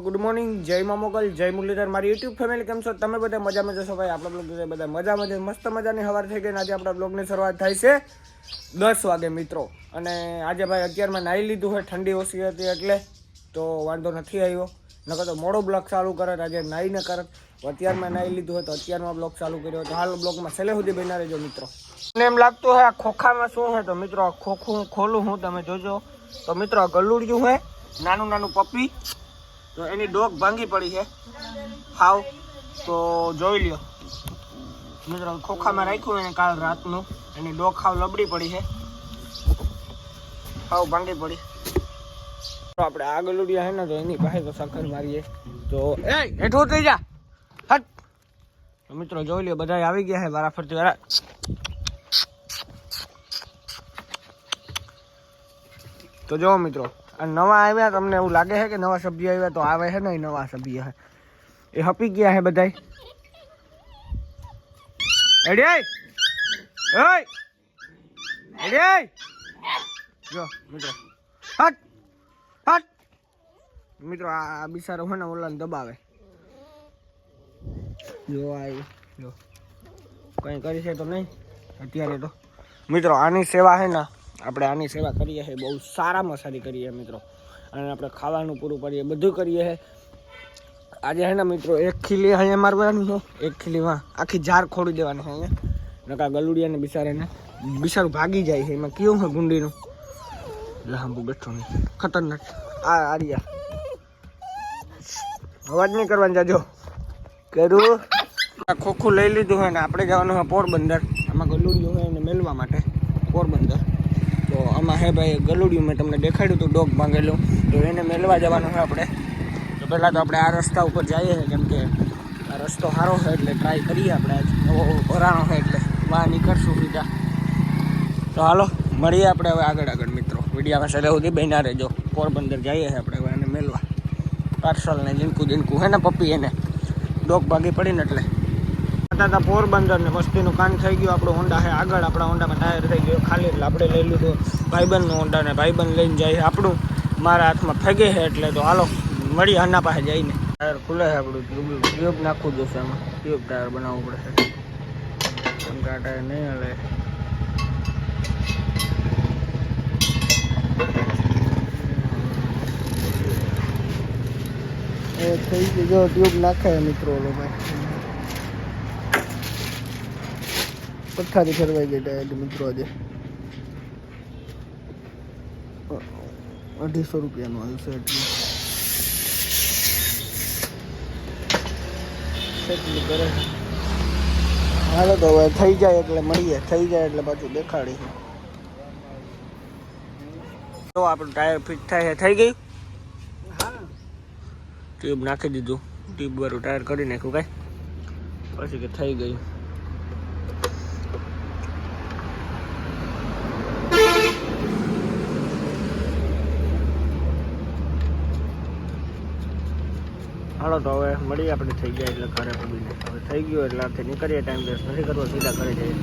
Good morning, જય મા મોગલ, જય મુરલીધર, મારી યુટ્યુબ ફેમિલી કેમ છો? તમે બધા મજામાં જશો ભાઈ. આપણા બ્લોગ બધા મજામાં મસ્ત મજાની સવાર થઈ ગઈ. આજે આપણા બ્લોગની શરૂઆત થાય છે 10 વાગે મિત્રો. અને આજે ભાઈ અત્યારમાં નાહી લીધું હોય, ઠંડી ઓછી હતી એટલે તો વાંધો નથી આવ્યો. નકર તો મોડો બ્લોગ ચાલુ કરત, આજે નાહીને કરત. અત્યારમાં નાહી લીધું હોય તો અત્યારમાં બ્લોગ ચાલુ કર્યો. તો હાલ બ્લોગમાં છેલ્લે સુધી બન્યા રહેજો મિત્રો. મને એમ લાગતું હોય આ ખોખામાં શું છે તો મિત્રો ખોખું ખોલું હું, તમે જોજો. તો મિત્રો ગલુડિયું હોય નાનું નાનું પપ્પી, તો એની ડોક ભાંગી પડી છે હાવ. તો જોઈ લ્યો મિત્રો, ખોખામાં રાખ્યું એને કાલ રાતનું, એની ડોક હાવ લબડી પડી છે, હાવ ભાંગી પડી. આપણે આ ગલુડિયા છે ને તો એની પાસે તો સખર મારીએ તો એ હેઠું થઈ જા હટ. તો મિત્રો જોઈ લ્યો બધા આવી ગયા છે વારા ફરતી વારા. તો જો મિત્રો આ નવા આવ્યા, તમને એવું લાગે છે કે નવા સભ્ય આવ્યા, તો આવે છે ને એ નવા સભ્ય છે, એ હપી ગયા છે બધા. જો મિત્રો હટ હટ. મિત્રો આ બિચારો છે ને ઓલાને દબાવે, જો આવી જો કંઈ કરી છે તો નહીં અત્યારે. તો મિત્રો આની સેવા છે ને, આપણે આની સેવા કરીએ છીએ, બહુ સારામાં સારી કરીએ મિત્રો. અને આપણે ખાવાનું પૂરું કરીએ, બધું કરીએ છીએ. આજે છે ને મિત્રો એક ખીલી અહીંયા મારવાની છે, એક ખીલીમાં આખી ઝાર ખોડી દેવાની છે અહીંયા. નકા ગલુડિયાને બિચારું ભાગી જાય છે. એમાં કેવું છે ગુંડીનું લાંબુ બેઠો નહીં, ખતરનાક. આ આર્યા અવાજ નહીં કરવાની જાજો કરું. આ ખોખું લઈ લીધું હોય ને આપણે જવાનું હોય પોરબંદર. આમાં ગલુડિયું હોય એને મેળવા માટે પોરબંદર. તો આમાં હે ભાઈ ગલુડિયું મેં તમને દેખાડ્યું હતું ડોગ ભાંગેલું, તો એને મેળવા જવાનું હોય આપણે. તો પહેલાં તો આપણે આ રસ્તા ઉપર જઈએ છીએ, કેમ કે આ રસ્તો સારો છે એટલે ટ્રાય કરીએ આપણે. આજ નવો ભરાણો છે એટલે બહાર નીકળશું સીધા. તો હાલો મળીએ આપણે હવે આગળ મિત્રો. વિડીયામાં સરે સુધી બન્યા રહેજો. પોરબંદર જઈએ છીએ આપણે હવે એને મેળવા. પાર્સલ ને જીનકું હે ને પપ્પી, એને ડોગ ભાગી પડીને એટલે હતા પોરબંદર ને વસ્તીનું કામ થઈ ગયું. આપણું હોન્ડા છે આગળ, આપણા હોન્ડામાં ટાયર થઈ ગયો ખાલી, એટલે આપણે લઈ લીધું ભાઈબંધનું હોન્ડા ને ભાઈબંધ લઈને જાય આપણું. મારા હાથમાં ફેગે છે એટલે તો હાલો મળીએ આના પાસે જઈને. ટાયર ખુલે છે આપણું, ટ્યુબ નાખવું જોશે આમાં, ટ્યુબ ટાયર બનાવવું પડશે, કેમ કે આ ટાયર નહીં હાલે. એ થઈ ગયું જો ટ્યુબ નાખે મિત્રો. ઓલો ભાઈ પથ્થારી ફેરવાઈ ગઈ ટાયર મિત્રો. આજે 250 રૂપિયાનું આવ્યું છે એટલું કરે. હાલો તો હવે થઈ જાય એટલે મળીએ, થઈ જાય એટલે પાછું દેખાડી. તો આપણું ટાયર ફિટ થાય છે, થઈ ગયું. ટ્યુબ નાખી દીધું, ટ્યુબ વાળું ટાયર કરી નાખ્યું કાંઈ, પછી કે થઈ ગયું. હાલો તો હવે મળીએ આપણે, થઈ જાય એટલે ઘરે પડીને. હવે થઈ ગયું એટલે આથી નીકળીએ, ટાઈમ વેસ્ટ નથી કરવો, સીધા ઘરે જઈએ.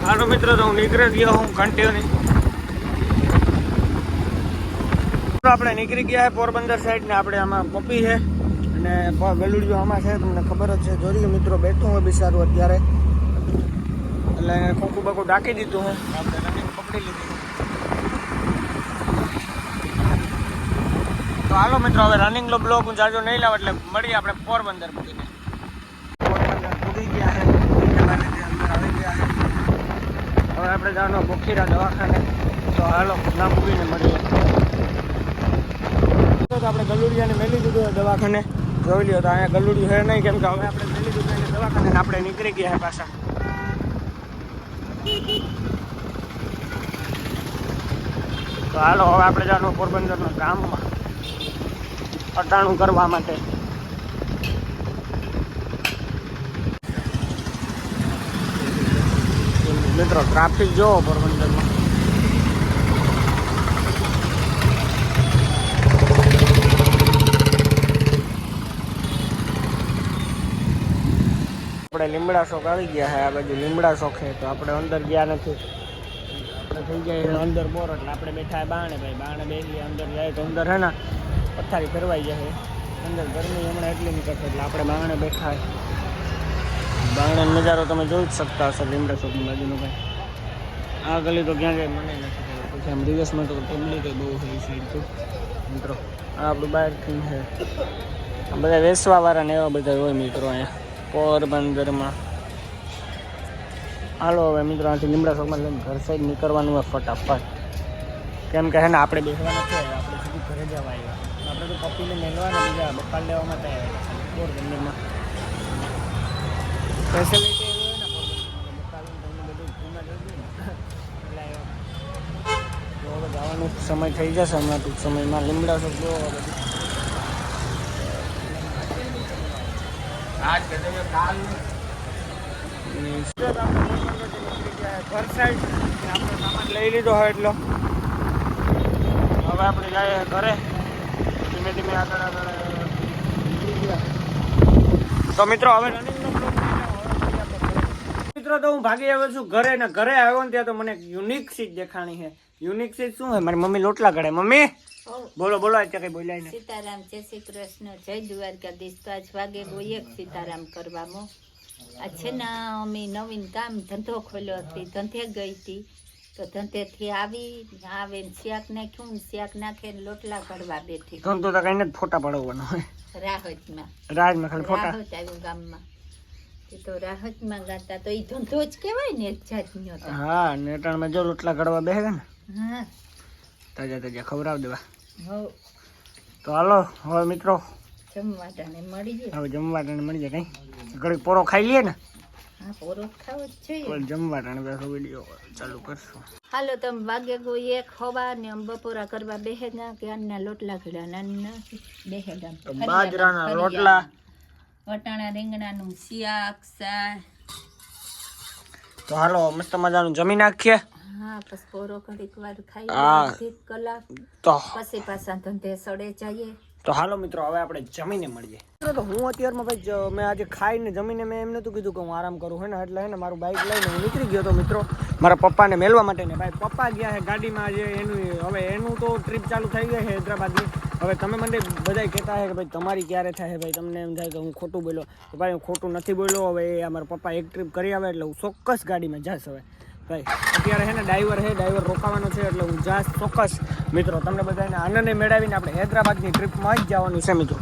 હાલો મિત્રો તો હું નીકળી ગયો હું કન્ટિન્યુ. આપણે નીકળી ગયા છે પોરબંદર સાઈડ ને. આપણે આમાં પપ્પી છે અને ગલુડિયો આમાં છે, તમને ખબર જ છે. જોઈ મિત્રો બેઠું હોય બિચારું અત્યારે, એટલે ખોખું બખું ઢાંકી દીધું હોય, આપણે રનિંગ પકડી લીધી. તો હાલો મિત્રો હવે રનિંગ નો બ્લોગ હું જાજો નહીં લાવ, એટલે મળીએ આપણે પોરબંદર પૂરીને. પોરબંદર પૂરી ગયા છે, અંદર આવી ગયા છે. હવે આપણે જવાનું બોખીરા દવાખાને. તો હાલો ના પૂરીને મળીએ. તો આપણે ગલુડિયાને મેલી દીધું દવાખાને, જોઈ લ્યો. તો અહીંયા ગલુડિયું છે નહીં, કેમ કે હવે આપણે મેલી દીધું એને દવાખાને, આપણે નીકળી ગયા પાછા. તો હાલો હવે આપણે જવાનું પોરબંદરના ગામમાં અટાણું કરવા માટે. મિત્રો ટ્રાફિક જોવો પોરબંદરમાં. આપણે લીમડા શોખ આવી ગયા છે, આ બાજુ લીમડા શોખ છે. તો આપણે અંદર ગયા નથી, આપણે થઈ જાય અંદર બોર, એટલે આપણે બેઠા બાણે. ભાઈ બાણે બેસીએ, અંદર જાય તો અંદર હે ને પથારી ફેરવાઈ જશે. અંદર ગરમી હમણાં એટલી નીકળશે એટલે આપણે બારણે બેઠા. બારણે નજારો તમે જોઈ જ શકતા હશો લીમડા ચોકની બાજુનો ભાઈ. આ ગલી તો ક્યાં જાય મને નથી ખબર. પછી આમ દિવસમાં તો પબ્લિક બહુ હોય સાઈડ તો મિત્રો. આ આપણું બહારથી છે બધા વેચવાવાળા ને એવા બધા હોય મિત્રો અહીંયા પોરબંદરમાં. હાલો હવે મિત્રો આથી લીમડા ચોકમાં લઈને ઘર સાઈડ નીકળવાનું હોય ફટાફટ. કેમ કે હે ને આપણે બેસવાના છે, આપણે સીધું ઘરે જવા આવ્યા. આપણે તો પપ્પીને મેળવાના બીજા બકાલ લેવામાં ત્યાં આવ્યા પોરબંદરમાં. ફેસિલિટી એવી હોય ને પોરબંદરમાં બકાલ તમને બધું પૂર્ણ થઈ ગયું ને એટલે તો હવે જવાનો સમય થઈ જશે હમણાં ટૂંક સમયમાં. લીમડા ચોક જો ઘર સાઈડ આપણો સામાન લઈ લીધો હોય એટલો હવે આપણે જઈએ ઘરે. ધીમે ધીમે આગળ તો મિત્રો હવે રનિંગનો મિત્રો તો હું ભાગી આવ્યો છું ઘરે ને ઘરે આવ્યો ને ત્યાં તો મને યુનિક ચીજ દેખાણી છે. યુનિક ચીજ શું છે? મારી મમ્મી લોટલા ઘડે. મમ્મી બોલો બોલો. અત્યારે કઈ બોલાય ને. સીતારામ જય શ્રી કૃષ્ણ જય દ્વારકાધીશ. તો આજ વાગે ગઈ એક સીતારામ કરવામાં. આ છે ને અમે નવીન કામ ધંધો ખોલ્યો હતી, ધંધે ગઈ હતી. તો ધંધેથી આવી આવે શાક નાખ્યું, શાક નાખીને લોટલા ઘડવા બેઠી. ધંધો તો કઈ નથી, ફોટા પડાવવાનો હોય રાહતમાં. રાજમાં ખાલી ફોટા. રાહત આવ્યું ગામમાં તો રાહતમાં ગાતા તો એ ધંધો જ કહેવાય ને એક જાતનો. હા નેટાણમાં જો લોટલા ઘડવા બેસે ને હા તાજા તાજા ખવડાવ દેવા. હો તો હાલો હવે મિત્રો જમવાટાને મળી જાય. હવે જમવાટાને મળી જાય. કઈ ઘડી પોરો ખાઈ લઈએ ને. હા પોરો ખાવો જ છે. જમવાટાને બેસો વિડીયો ચાલુ કરશું. હાલો તમે વાગે ગઈ એક હવા ને બપોરા કરવા બેહેગા કે અન્ના લોટલા ઘડા નાના બેહેગા. બાજરાના રોટલા, વટાણા રીંગણાનું શાક સા. તો હાલો મસ્ત મજાનું જમી નાખીએ. હા પછી પોરો ઘડીક વાર ખાઈ હા. 1 કલાક તો પછી પાછા ધંધે સડે જઈએ. તો હાલો મિત્રો હવે આપણે જમીને મળીએ. તો હું અત્યારમાં ભાઈ મેં આજે ખાઈને જમીને મેં એમ નતું કીધું કે હું આરામ કરું હે ને એટલે હે ને મારું બાઇક લઈને હું નીકળી ગયો હતો મિત્રો મારા પપ્પાને મેળવા માટે. ને ભાઈ પપ્પા ગયા છે ગાડીમાં. જે એનું તો ટ્રીપ ચાલુ થઈ ગઈ છે હૈદરાબાદની. હવે તમે મને બધાય કહેતા છે કે ભાઈ તમારી ક્યારે થાય? ભાઈ તમને એમ થાય કે હું ખોટું બોલ્યો. તો ભાઈ હું ખોટું નથી બોલ્યો. હવે મારા પપ્પા એક ટ્રીપ કરી આવે એટલે હું ચોક્કસ ગાડીમાં જઈશ. હવે ભાઈ અત્યારે છે ને ડ્રાઈવર રોકાવાનો છે એટલે હું જાસ ચોક્કસ મિત્રો. તમને બધાને આનંદ મેળવીને આપણે હૈદરાબાદની ટ્રીપમાં જ જવાનું છે મિત્રો.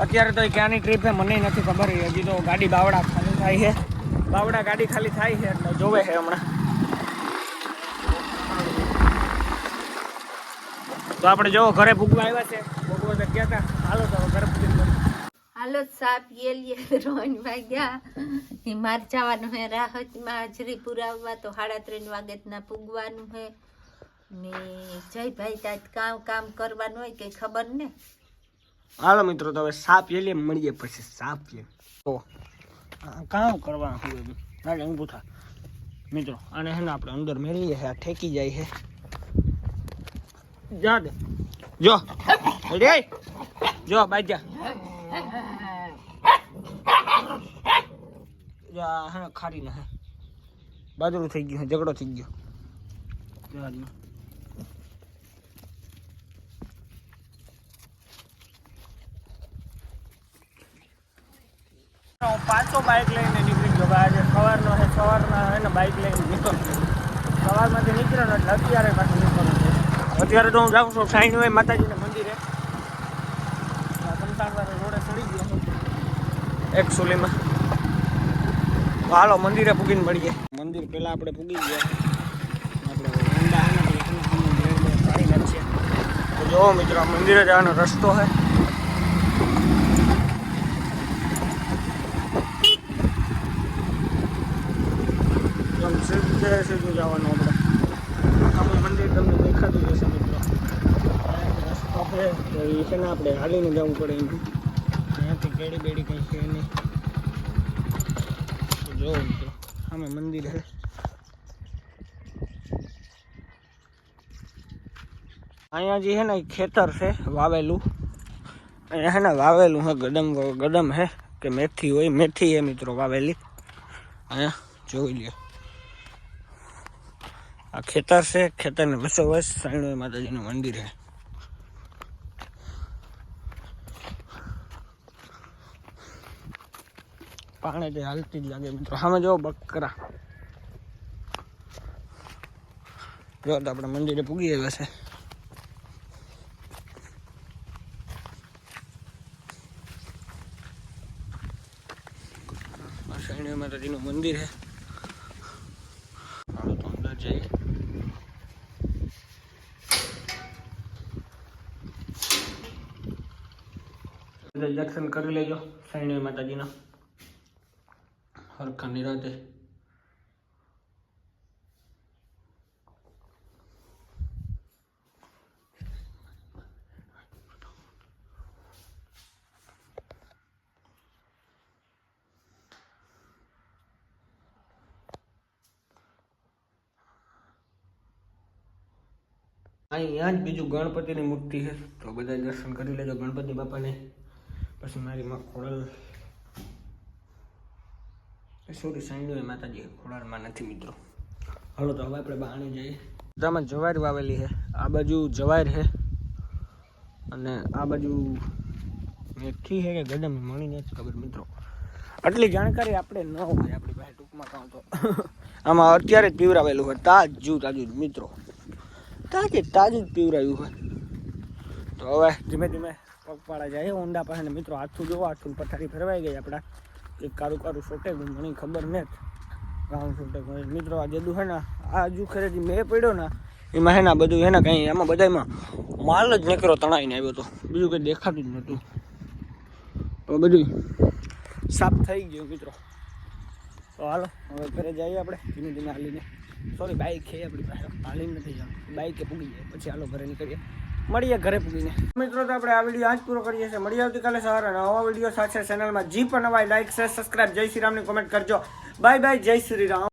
અત્યારે તો એ ક્યાંની ટ્રીપ છે મને નથી ખબર. હજી તો ગાડી બાવડા ખાલી થાય છે. બાવડા ગાડી ખાલી થાય છે એટલે જોવે છે હમણાં. તો આપણે જો ઘરે ભૂગવા આવ્યા છે. ભૂગવા તો ગયા હતા. હાલો તો ઘરે ભૂગી હાલો સાપ ગયેલી રોન વાગ્યા. એ માર જવાનું હે રાહતમાં હાજરી પુરાવવા. તો 3:30 વાગે ના પૂગવાનું હે ને જય ભાઈ તાત કામ કરવાનું હોય કઈ ખબર ને. હાલો મિત્રો તો હવે સાપ એલી મળીએ પછી સાપ લે તો કામ કરવાનું હોય બધું. હાલે ઊભું થા મિત્રો. અને હે ને આપણે અંદર મેળવીએ છે. આ ઠેકી જાય છે. જા દે જો રે જો બાજા જા હે ખારી ના હે બાજરું થઈ ગયું. ઝઘડો થઈ ગયો. પાછો બાઇક લઈને નીકળી ગયો. આજે સવારના હે ને બાઇક લઈને નીકળશે. સવારમાંથી નીકળ્યો ને એટલે અત્યારે પાછું નીકળવું છે. અત્યારે તો હું જાઉં છું સાઈન હોય માતાજીના મંદિરે. સમસાણવાળા રોડે ચડી ગયો એક સુલીમાં. હાલો મંદિરે પૂગીને મળીએ. મંદિર પહેલાં આપણે પૂગી ગયા. આપણે ઊંડા કાઢી નાખીએ. તો જો મિત્રો મંદિરે જવાનો રસ્તો છે. સીધું જવાનું આપણે. આખું મંદિર તમને દેખાતું જશે મિત્રો. રસ્તો છે તો એ છે ને આપણે હાલીને જવું પડે. અહીંયાથી કેડી બેડી કંઈ છે નહીં. જો મિત્રો સામે મંદિર છે. અહીંયા જે છે ને ખેતર છે વાવેલું. અહીંયા છે ને વાવેલું છે ગડમ છે કે મેથી હોય. મેથી છે મિત્રો વાવેલી. અહીંયા જોઈ લ્યો આ ખેતર છે. ખેતરને વસો વસ સાઈડ માતાજીનું મંદિર છે. પાણી તે હાલતી જ લાગે મિત્રો. સામે જો બકરા જો તો આપણે મંદિરે પૂગી આવ્યા છે. શરણી માતાજીનું મંદિર છે. હાલો તો અંદર જઈએ. દર્શન કરી લેજો શરણી માતાજીના હરખા નિરાતે. અહીંયા જ બીજું ગણપતિની મૂર્તિ છે તો બધા દર્શન કરી લેજો ગણપતિ બાપાને. પછી મારી માં ખોડલ સોરી સાંઈ માતાજી ખોડલમાં નથી મિત્રો. હાલો તો હવે આપણે બાણી જઈએ. બધામાં જવાર વાવેલી છે. આ બાજુ જવાર છે અને આ બાજુ મેથી છે કે ગડમ મણી નથી ખબર મિત્રો. આટલી જાણકારી આપણે ન હોય આપણી પાસે ટૂંકમાં કહું તો. આમાં અત્યારે જ પીવરાવેલું હોય તાજું મિત્રો. તાજું જ પીવરાયું હોય. તો હવે ધીમે ધીમે પગપાળા જાય ઊંડા પાસે ને મિત્રો. હાથું જોવો, હાથું પથારી ફેરવાઈ ગઈ આપણા. એક કારું સોટે ગયું મને ખબર નથી ગાઉન સોટે ગયું મિત્રો. આ જેદું છે ને આ હજુ ખરેખર મેં પડ્યો ને એમાં હે ને બધું હે ને કંઈ એમાં બધામાં માલ જ નીકળો તણાઈને આવ્યો હતો. બીજું કંઈ દેખાતું જ નહોતું. તો બધું સાફ થઈ ગયું મિત્રો. તો હાલો હવે ઘરે જઈએ આપણે ધીમે ધીમે હાલીને. સોરી બાઇક છે આપણી પાસે, હાલીને નથી જવાનું. બાઇકે પૂગી જાય પછી હાલો ઘરે નીકળીએ. મળીએ ઘરે પૂગીને. મિત્રો તો આપણે આ વિડીયો આજ પૂરો કરીએ છીએ. મળીએ આવતીકાલે સવારે નવા વિડીયો સાથે. ચેનલમાં જી પણ નવા લાઈક શેર સબસ્ક્રાઈબ. જય શ્રી રામની કોમેન્ટ કરજો. Bye bye. જય શ્રી રામ.